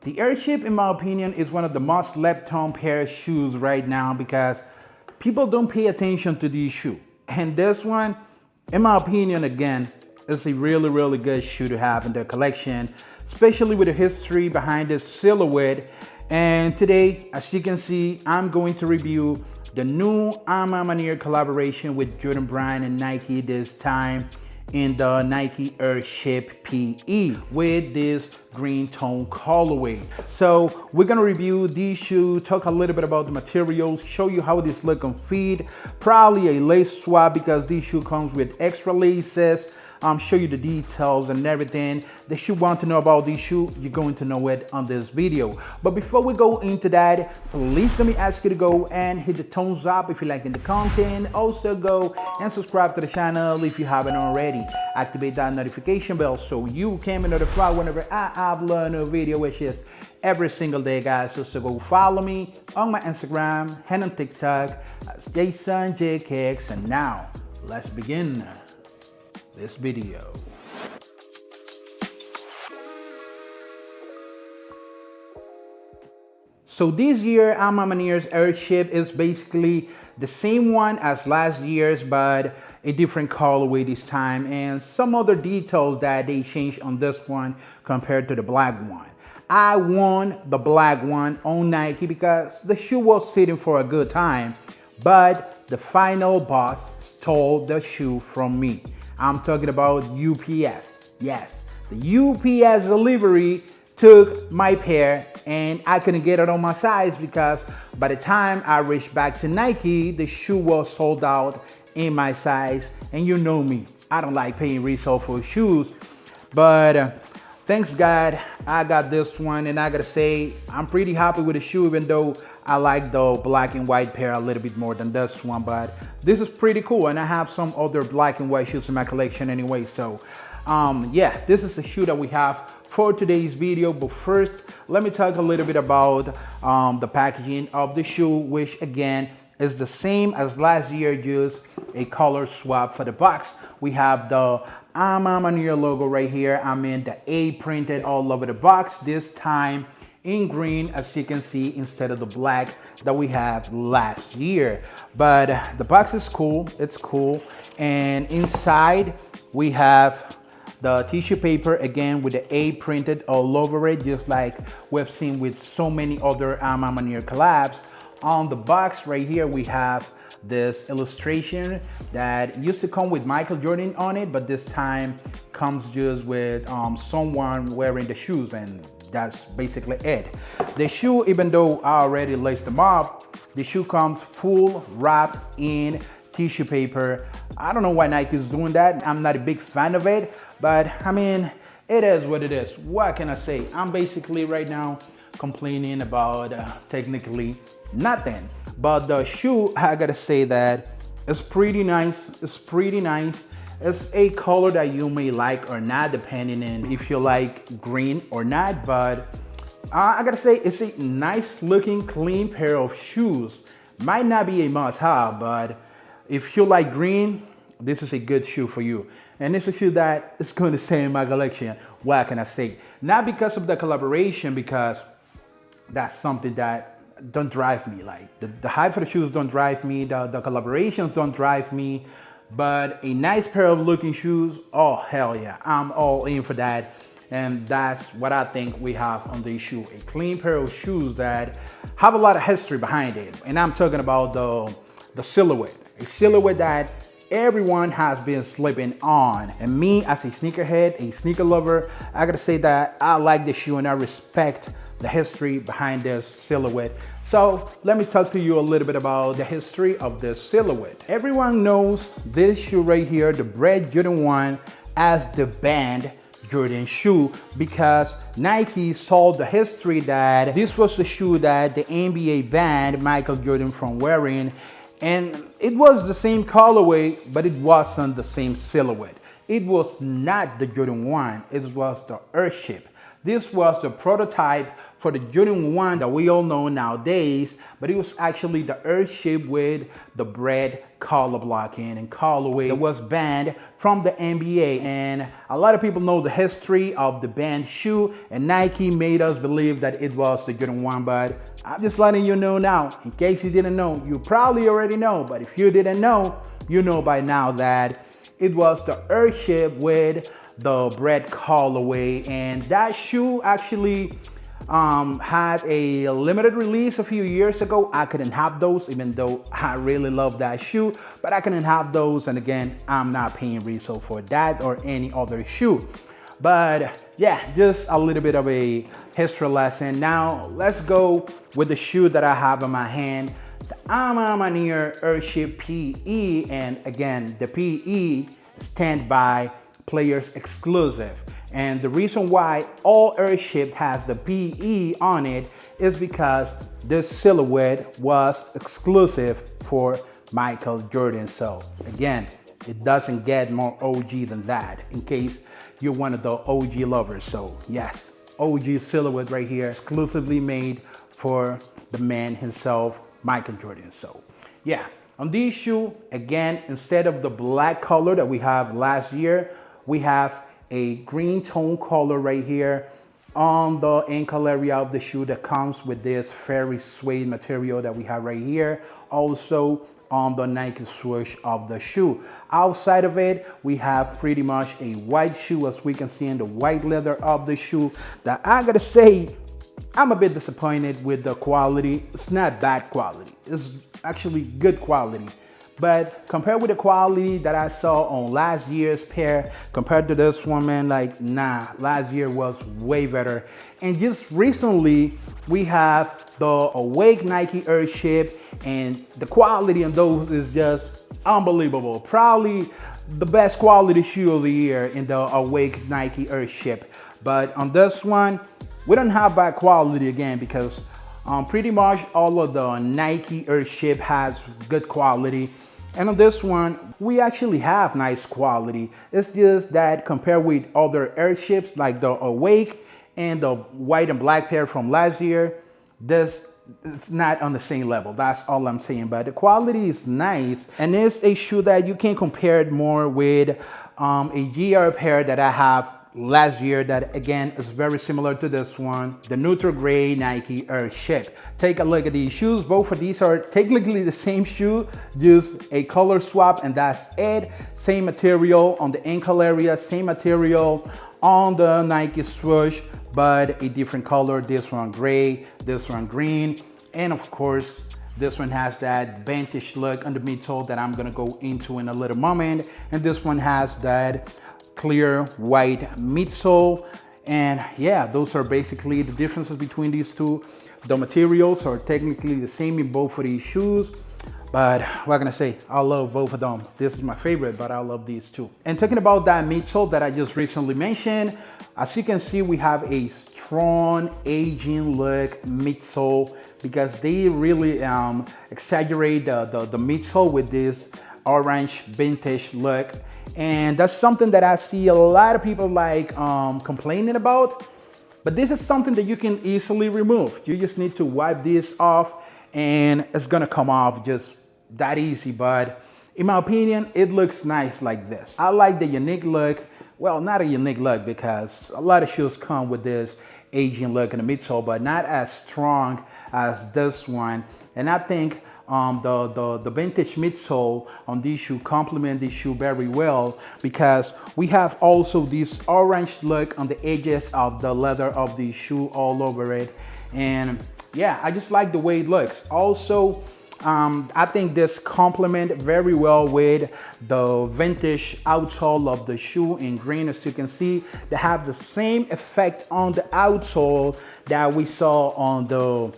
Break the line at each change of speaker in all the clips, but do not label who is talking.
The AirShip, in my opinion, is one of the most slept on pair of shoes right now because people don't pay attention to these shoes. And this one, in my opinion, again, is a really good shoe to have in the collection, especially with the history behind this silhouette. And today, as you can see, I'm going to review the new Maniere collaboration with Jordan Brand and Nike, this time in the Nike AirShip PE with this green tone colorway. So we're gonna review these shoes, talk a little bit about the materials, show you how this look on feet, probably a lace swap because this shoe comes with extra laces. Show you the details and everything that you want to know about these shoes. You're going to know it on this video. But before we go into that, please let me ask you to go and hit the thumbs up if you're liking the content. Also go and subscribe to the channel if you haven't already. Activate that notification bell so you can be notified whenever I upload a new video, which is every single day, guys. So go follow me on my Instagram and on TikTok as JasonJKX. And now let's begin this video. So this year, Maniere's AirShip is basically the same one as last year's, but a different colorway this time, and some other details that they changed on this one compared to the black one. I won the black one on Nike because the shoe was sitting for a good time, but the final boss stole the shoe from me. I'm talking about UPS. Yes, the UPS delivery took my pair and I couldn't get it on my size because by the time I reached back to Nike, the shoe was sold out in my size. And you know me, I don't like paying resale for shoes, but thanks God, I got this one, and I gotta say, I'm pretty happy with the shoe, even though I like the black and white pair a little bit more than this one, but this is pretty cool, and I have some other black and white shoes in my collection anyway, so yeah, this is the shoe that we have for today's video. But first, let me talk a little bit about the packaging of the shoe, which again is the same as last year, just a color swap for the box. We have the Maniere logo right here. I mean the A printed all over the box, this time in green, as you can see, instead of the black that we had last year. But the box is cool, it's cool. And inside we have the tissue paper, again with the A printed all over it, just like we've seen with so many other Maniere collabs. On the box right here, we have this illustration that used to come with Michael Jordan on it, but this time comes just with someone wearing the shoes, and that's basically it. The shoe, even though I already laced them up, the shoe comes full wrapped in tissue paper. I don't know why Nike is doing that. I'm not a big fan of it, but I mean, it is what it is. What can I say? I'm basically right now complaining about technically nothing. But the shoe, I gotta say that it's pretty nice. It's pretty nice. It's a color that you may like or not, depending on if you like green or not. But I gotta say, it's a nice looking, clean pair of shoes. Might not be a must-have, but if you like green, this is a good shoe for you. And it's a shoe that is going to stay in my collection. What can I say? Not because of the collaboration, because that's something that don't drive me. Like the hype for the shoes don't drive me, the collaborations don't drive me, but a nice pair of looking shoes, oh hell yeah, I'm all in for that. And that's what I think we have on this shoe, a clean pair of shoes that have a lot of history behind it. And I'm talking about the silhouette, a silhouette that everyone has been slipping on. And me, as a sneakerhead, a sneaker lover, I gotta say that I like this shoe and I respect the history behind this silhouette. So let me talk to you a little bit about the history of this silhouette. Everyone knows this shoe right here, the Bred Jordan 1, as the banned Jordan shoe, because Nike saw the history that this was the shoe that the NBA banned Michael Jordan from wearing. And it was the same colorway, but it wasn't the same silhouette. It was not the Jordan 1, it was the AirShip. This was the prototype for the Jordan 1 that we all know nowadays, but it was actually the AirShip with the red color blocking and colorway that was banned from the NBA. And a lot of people know the history of the banned shoe, and Nike made us believe that it was the Jordan 1, but I'm just letting you know now. In case you didn't know, you probably already know, but if you didn't know, you know by now that it was the AirShip with the red colorway. And that shoe actually had a limited release a few years ago. I couldn't have those, even though I really love that shoe, but I couldn't have those. And again, I'm not paying resale for that or any other shoe. But yeah, just a little bit of a history lesson. Now let's go with the shoe that I have in my hand, the Maniere AirShip PE. And again, the PE stand by Players Exclusive. And the reason why all AirShip has the PE on it is because this silhouette was exclusive for Michael Jordan. So again, it doesn't get more OG than that, in case you're one of the OG lovers. So yes, OG silhouette right here, exclusively made for the man himself, Michael Jordan. So yeah, on this shoe, again, instead of the black color that we have last year, we have a green tone color right here on the ankle area of the shoe that comes with this fairy suede material that we have right here. Also on the Nike swoosh of the shoe. Outside of it, we have pretty much a white shoe, as we can see in the white leather of the shoe, that I gotta say, I'm a bit disappointed with the quality. It's not bad quality. It's actually good quality. But compared with the quality that I saw on last year's pair, compared to this one, man, like, nah, last year was way better. And just recently, we have the Awake Nike AirShip, and the quality on those is just unbelievable. Probably the best quality shoe of the year in the Awake Nike AirShip. But on this one, we don't have bad quality again, because pretty much all of the Nike AirShip has good quality. And on this one, we actually have nice quality. It's just that compared with other AirShips like the Awake and the white and black pair from last year, this it's not on the same level. That's all I'm saying. But the quality is nice, and it's a shoe that you can compare it more with a GR pair that I have last year that again is very similar to this one, the neutral gray Nike AirShip. Take a look at these shoes. Both of these are technically the same shoe, just a color swap, and that's it. Same material on the ankle area, same material on the Nike swoosh, but a different color. This one gray, this one green, and of course this one has that vintage look on the midsole that I'm gonna go into in a little moment, and this one has that clear white midsole. And yeah, those are basically the differences between these two. The materials are technically the same in both of these shoes, but what can I say? I love both of them. This is my favorite, but I love these two. And talking about that midsole that I just recently mentioned, as you can see, we have a strong aging look midsole, because they really exaggerate the midsole with this orange vintage look. And that's something that I see a lot of people like complaining about, but this is something that you can easily remove. You just need to wipe this off and it's gonna come off just that easy. But in my opinion, it looks nice like this. I like the unique look. Well, not a unique look, because a lot of shoes come with this aging look in the midsole, but not as strong as this one. And I think the vintage midsole on this shoe complement this shoe very well, because we have also this orange look on the edges of the leather of the shoe all over it. And yeah, I just like the way it looks. Also, I think this complement very well with the vintage outsole of the shoe in green. As you can see, they have the same effect on the outsole that we saw on the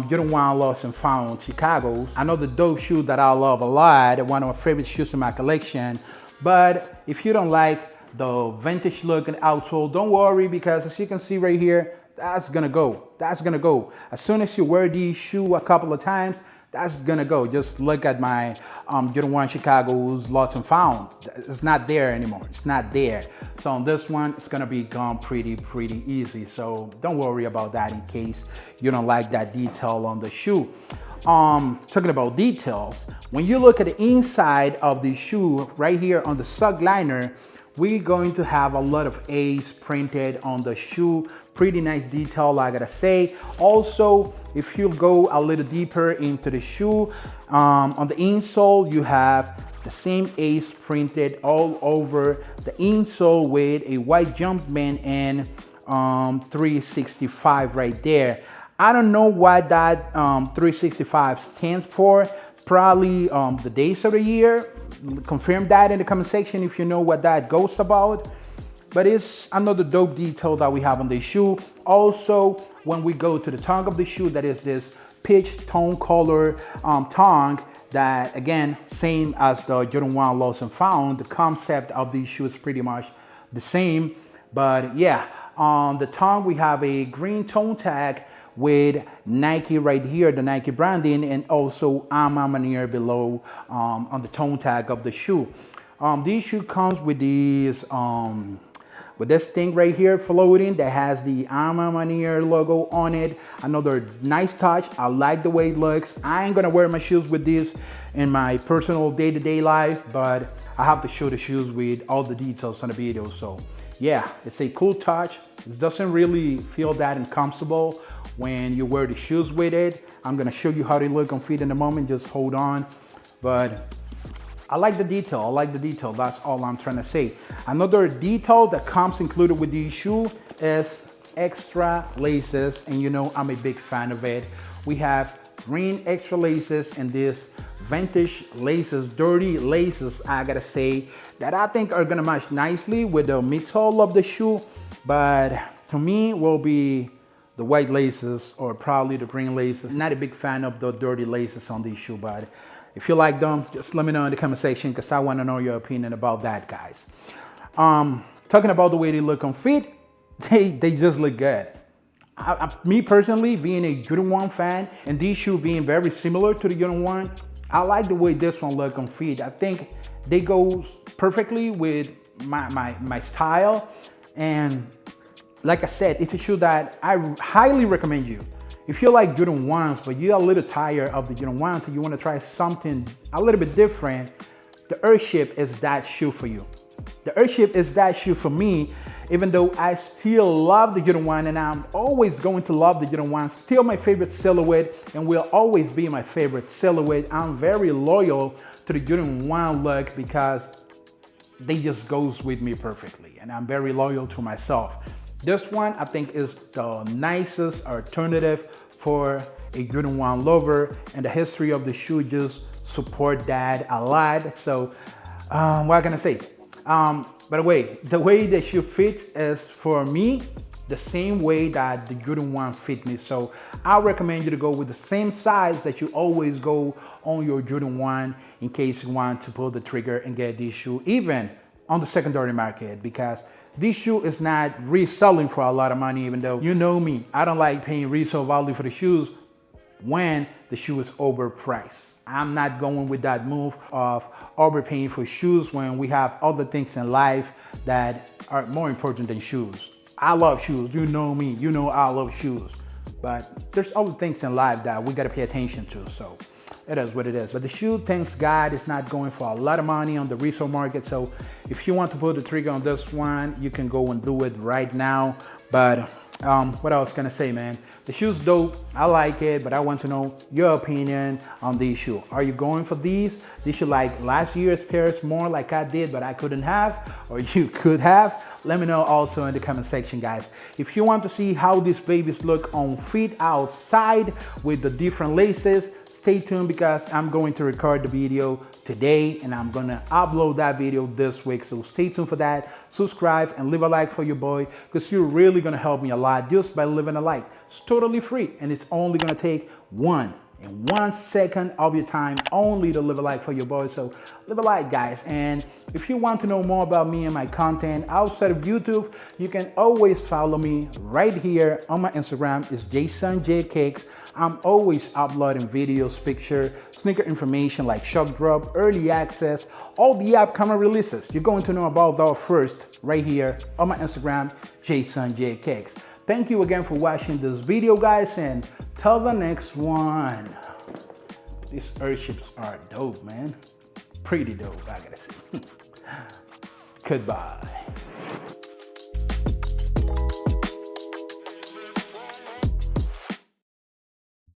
Jordan 1 Lost and Found Chicago. I know the dope shoe that I love a lot, one of my favorite shoes in my collection. But if you don't like the vintage look and outsole, don't worry, because as you can see right here, that's gonna go. That's gonna go. As soon as you wear these shoes a couple of times, that's gonna go. Just look at my Jordan 1 Chicago's Lost and Found. It's not there anymore. It's not there. So on this one, it's gonna be gone pretty easy. So don't worry about that in case you don't like that detail on the shoe. Talking about details, when you look at the inside of the shoe right here on the sug liner, we're going to have a lot of A's printed on the shoe. Pretty nice detail, I gotta say. Also, if you go a little deeper into the shoe, on the insole, you have the same A's printed all over the insole with a white Jumpman and 365 right there. I don't know what that 365 stands for. Probably the days of the year. Confirm that in the comment section if you know what that goes about. But it's another dope detail that we have on the shoe. Also, when we go to the tongue of the shoe, that is this peach tone color tongue that, again, same as the Jordan 1 Lost and Found. The concept of these shoes is pretty much the same. But yeah, on the tongue, we have a green tone tag with Nike right here, the Nike branding, and also Maniere below on the tone tag of the shoe. This shoe comes with these with this thing right here floating that has the Maniere logo on it. Another nice touch. I like the way it looks. I ain't gonna wear my shoes with this in my personal day-to-day life, but I have to show the shoes with all the details on the video. So yeah, it's a cool touch. It doesn't really feel that uncomfortable when you wear the shoes with it. I'm gonna show you how they look on feet in a moment, just hold on. But I like the detail, I like the detail, that's all I'm trying to say. Another detail that comes included with these shoes is extra laces, and you know I'm a big fan of it. We have green extra laces and this vintage laces, dirty laces, I gotta say, that I think are gonna match nicely with the midsole of the shoe, but to me will be the white laces or probably the green laces. Not a big fan of the dirty laces on these shoes, but if you like them, just let me know in the comment section because I want to know your opinion about that, guys. Talking about the way they look on feet, they just look good. Me personally, being a Jordan 1 fan and these shoes being very similar to the Jordan 1, I like the way this one look on feet. I think they go perfectly with my style. And like I said, it's a shoe that I highly recommend you. If you like Jordan 1s, but you're a little tired of the Jordan 1s and you want to try something a little bit different, the AirShip is that shoe for you. The AirShip is that shoe for me, even though I still love the Jordan 1 and I'm always going to love the Jordan 1. Still my favorite silhouette and will always be my favorite silhouette. I'm very loyal to the Jordan 1 look because they just goes with me perfectly and I'm very loyal to myself. This one I think is the nicest alternative for a Jordan 1 lover, and the history of the shoe just support that a lot. So what can I say? By the way the shoe fits is, for me, the same way that the Jordan 1 fit me. So I recommend you to go with the same size that you always go on your Jordan 1 in case you want to pull the trigger and get this shoe even on the secondary market, because this shoe is not reselling for a lot of money, even though you know me, I don't like paying resale value for the shoes when the shoe is overpriced. I'm not going with that move of overpaying for shoes when we have other things in life that are more important than shoes. I love shoes, you know me, you know I love shoes, but there's other things in life that we gotta pay attention to, so it is what it is. But the shoe, thanks God, is not going for a lot of money on the resale market. So if you want to pull the trigger on this one, you can go and do it right now. But what else can I say, man? The shoe's dope. I like it, but I want to know your opinion on these shoes. Are you going for these? Did you like last year's pairs more like I did, but I couldn't have, or you could have? Let me know also in the comment section, guys. If you want to see how these babies look on feet outside with the different laces, stay tuned because I'm going to record the video today and I'm gonna upload that video this week. So stay tuned for that. Subscribe and leave a like for your boy because you're really gonna help me a lot just by leaving a like. It's totally free and it's only gonna take one in 1 second of your time only to leave a like for your boy. So leave a like, guys. And if you want to know more about me and my content outside of YouTube, you can always follow me right here on my Instagram. It's Jason J Cakes. I'm always uploading videos, picture, sneaker information like shock drop, early access, all the upcoming releases. You're going to know about that first right here on my Instagram, Jason J Cakes. Thank you again for watching this video, guys, and till the next one. These airships are dope, man. Pretty dope, I gotta say. Goodbye.